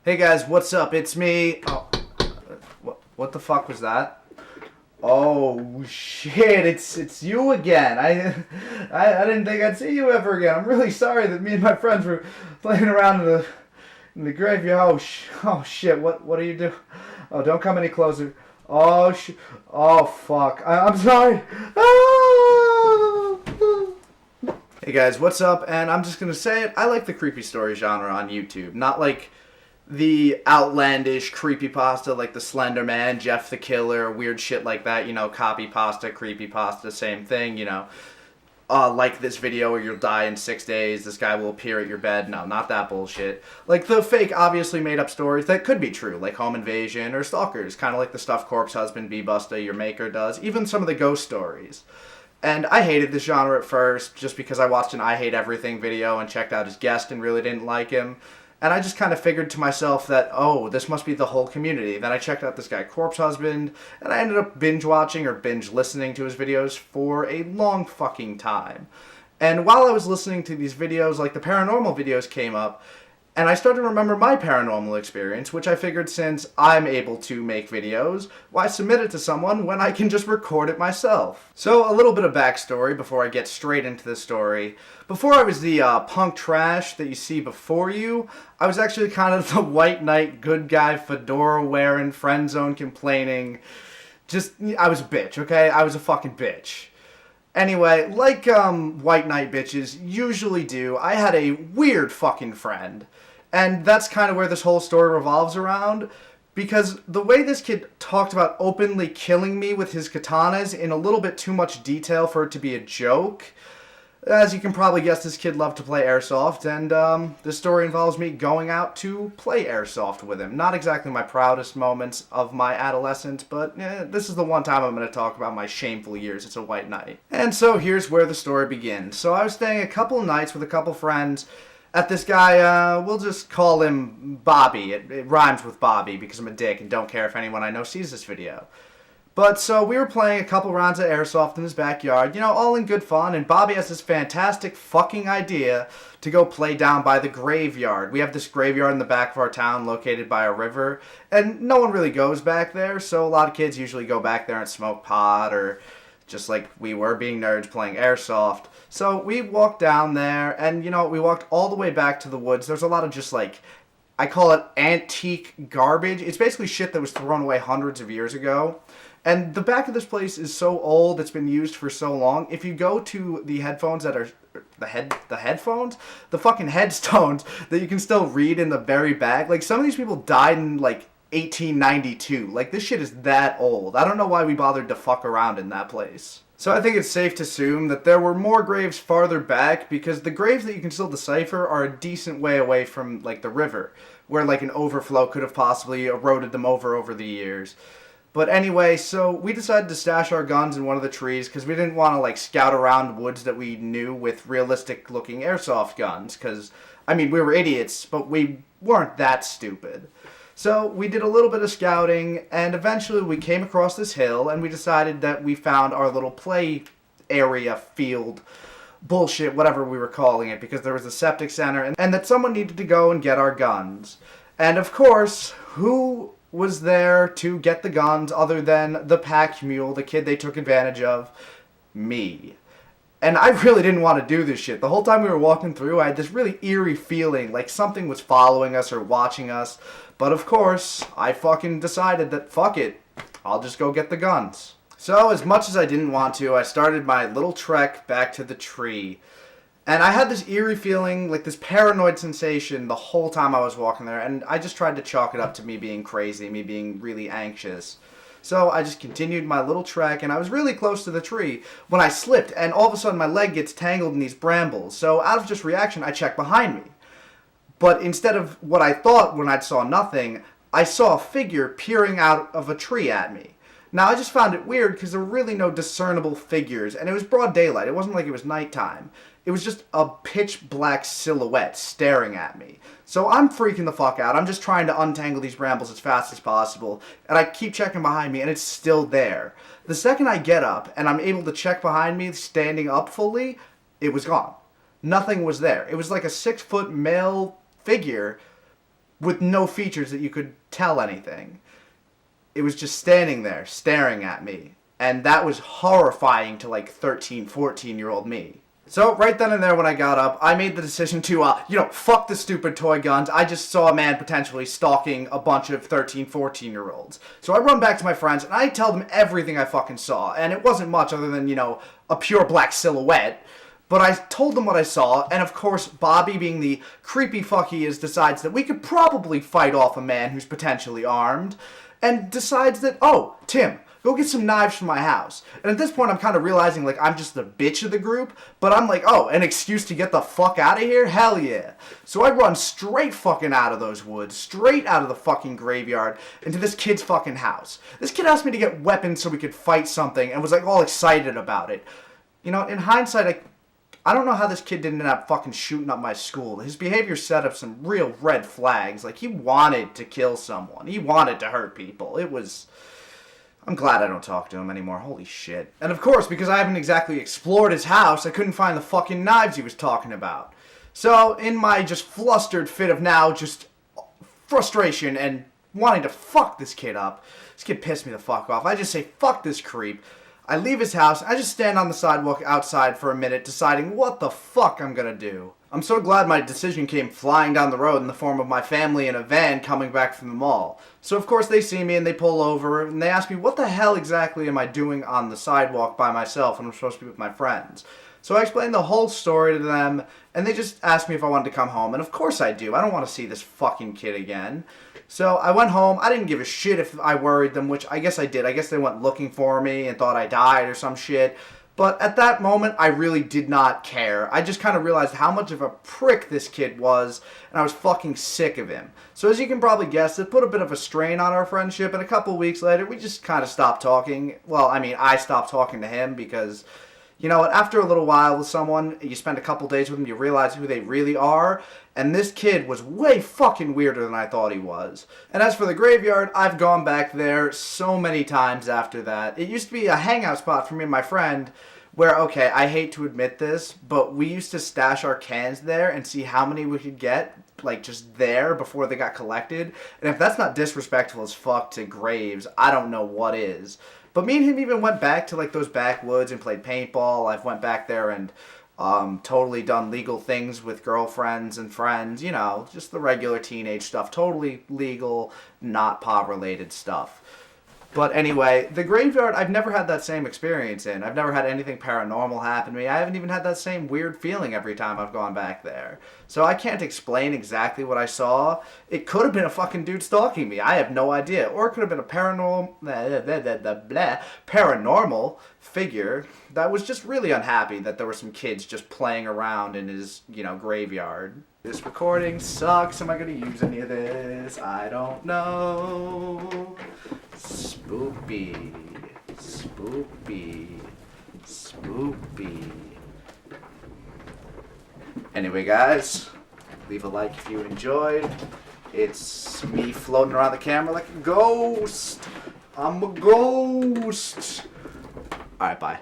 Hey guys, what's up? It's me. Oh, what the fuck was that? Oh shit! It's you again. I didn't think I'd see you ever again. I'm really sorry that me and my friends were playing around in the graveyard. Oh shit! What are you doing? Oh, don't come any closer. Oh fuck! I'm sorry. Hey guys, what's up? And I'm just gonna say it. I like the creepy story genre on YouTube, not like the outlandish creepypasta like the Slender Man, Jeff the Killer, weird shit like that, copy pasta, creepy pasta, same thing, like this video or you'll die in 6 days, this guy will appear at your bed. No, not that bullshit. Like the fake, obviously made up stories that could be true, like home invasion or stalkers, kind of like the stuff Corpse Husband B-Busta, your maker, does, even some of the ghost stories. And I hated this genre at first, just because I watched an I Hate Everything video and checked out his guest and really didn't like him. And I just kind of figured to myself that, oh, this must be the whole community. Then I checked out this guy, Corpse Husband, and I ended up binge watching or binge listening to his videos for a long fucking time. And while I was listening to these videos, like the paranormal videos came up, and I started to remember my paranormal experience, which I figured since I'm able to make videos, why submit it to someone when I can just record it myself? So a little bit of backstory before I get straight into the story. Before I was the punk trash that you see before you, I was actually kind of the white knight, good guy, fedora wearing, friend zone complaining. I was a bitch, okay? I was a fucking bitch. Anyway, like white knight bitches usually do, I had a weird fucking friend. And that's kind of where this whole story revolves around, because the way this kid talked about openly killing me with his katanas in a little bit too much detail for it to be a joke. As you can probably guess, this kid loved to play airsoft, and this story involves me going out to play airsoft with him. Not exactly my proudest moments of my adolescence, but this is the one time I'm going to talk about my shameful years as a white knight. And so here's where the story begins. So I was staying a couple nights with a couple friends at this guy, we'll just call him Bobby. It rhymes with Bobby because I'm a dick and don't care if anyone I know sees this video. But so we were playing a couple rounds of airsoft in his backyard, all in good fun, and Bobby has this fantastic fucking idea to go play down by the graveyard. We have this graveyard in the back of our town located by a river, and no one really goes back there, so a lot of kids usually go back there and smoke pot, or just like we were being nerds playing airsoft. So we walked down there, and we walked all the way back to the woods. There's a lot of just like, I call it antique garbage. It's basically shit that was thrown away hundreds of years ago. And the back of this place is so old, it's been used for so long. If you go to the headphones that are, the fucking headstones that you can still read in the very back, like some of these people died in like 1892. Like this shit is that old. I don't know why we bothered to fuck around in that place. So I think it's safe to assume that there were more graves farther back, because the graves that you can still decipher are a decent way away from like the river, where like an overflow could have possibly eroded them over the years. But anyway, so we decided to stash our guns in one of the trees because we didn't want to like scout around woods that we knew with realistic looking airsoft guns, because we were idiots, but we weren't that stupid. So we did a little bit of scouting, and eventually we came across this hill, and we decided that we found our little play area, field, bullshit, whatever we were calling it, because there was a septic center, and that someone needed to go and get our guns. And of course, who was there to get the guns other than the pack mule, the kid they took advantage of? Me. And I really didn't want to do this shit. The whole time we were walking through, I had this really eerie feeling like something was following us or watching us. But of course, I fucking decided that fuck it, I'll just go get the guns. So as much as I didn't want to, I started my little trek back to the tree. And I had this eerie feeling, like this paranoid sensation the whole time I was walking there, and I just tried to chalk it up to me being crazy, me being really anxious. So I just continued my little trek, and I was really close to the tree when I slipped, and all of a sudden my leg gets tangled in these brambles. So out of just reaction, I checked behind me. But instead of what I thought when I saw nothing, I saw a figure peering out of a tree at me. Now, I just found it weird because there were really no discernible figures, and it was broad daylight. It wasn't like it was nighttime. It was just a pitch black silhouette staring at me. So I'm freaking the fuck out. I'm just trying to untangle these brambles as fast as possible, and I keep checking behind me, and it's still there. The second I get up, and I'm able to check behind me, standing up fully, it was gone. Nothing was there. It was like a 6-foot male figure with no features that you could tell anything. It was just standing there, staring at me. And that was horrifying to like 13, 14-year-old me. So right then and there when I got up, I made the decision to, fuck the stupid toy guns. I just saw a man potentially stalking a bunch of 13, 14-year-olds. So I run back to my friends and I tell them everything I fucking saw. And it wasn't much other than, a pure black silhouette. But I told them what I saw, and of course, Bobby, being the creepy fuck he is, decides that we could probably fight off a man who's potentially armed, and decides that, oh, Tim, go get some knives from my house. And at this point, I'm kind of realizing, like, I'm just the bitch of the group, but I'm like, oh, an excuse to get the fuck out of here? Hell yeah. So I run straight fucking out of those woods, straight out of the fucking graveyard, into this kid's fucking house. This kid asked me to get weapons so we could fight something, and was, like, all excited about it. In hindsight, I don't know how this kid didn't end up fucking shooting up my school. His behavior set up some real red flags. Like, he wanted to kill someone. He wanted to hurt people. I'm glad I don't talk to him anymore. Holy shit. And of course, because I haven't exactly explored his house, I couldn't find the fucking knives he was talking about. So, in my just flustered fit of now just frustration and wanting to fuck this kid up, this kid pissed me the fuck off. I just say, fuck this creep. I leave his house, I just stand on the sidewalk outside for a minute deciding what the fuck I'm gonna do. I'm so glad my decision came flying down the road in the form of my family in a van coming back from the mall. So of course they see me and they pull over and they ask me what the hell exactly am I doing on the sidewalk by myself when I'm supposed to be with my friends. So I explained the whole story to them and they just asked me if I wanted to come home, and of course I do. I don't want to see this fucking kid again. So I went home. I didn't give a shit if I worried them, which I guess I did. I guess they went looking for me and thought I died or some shit. But at that moment, I really did not care. I just kind of realized how much of a prick this kid was, and I was fucking sick of him. So as you can probably guess, it put a bit of a strain on our friendship, and a couple weeks later, we just kind of stopped talking. Well, I stopped talking to him because, after a little while with someone, you spend a couple days with them, you realize who they really are. And this kid was way fucking weirder than I thought he was. And as for the graveyard, I've gone back there so many times after that. It used to be a hangout spot for me and my friend where, okay, I hate to admit this, but we used to stash our cans there and see how many we could get, like, just there before they got collected. And if that's not disrespectful as fuck to graves, I don't know what is. But me and him even went back to, like, those backwoods and played paintball. I've went back there and totally done legal things with girlfriends and friends, just the regular teenage stuff. Totally legal, not pop-related stuff. But anyway, the graveyard, I've never had that same experience in. I've never had anything paranormal happen to me. I haven't even had that same weird feeling every time I've gone back there. So I can't explain exactly what I saw. It could have been a fucking dude stalking me. I have no idea. Or it could have been a paranormal figure that was just really unhappy that there were some kids just playing around in his, graveyard. This recording sucks. Am I going to use any of this? I don't know. Spoopy. Spoopy. Spoopy. Anyway, guys, leave a like if you enjoyed. It's me floating around the camera like a ghost. I'm a ghost. Alright, bye.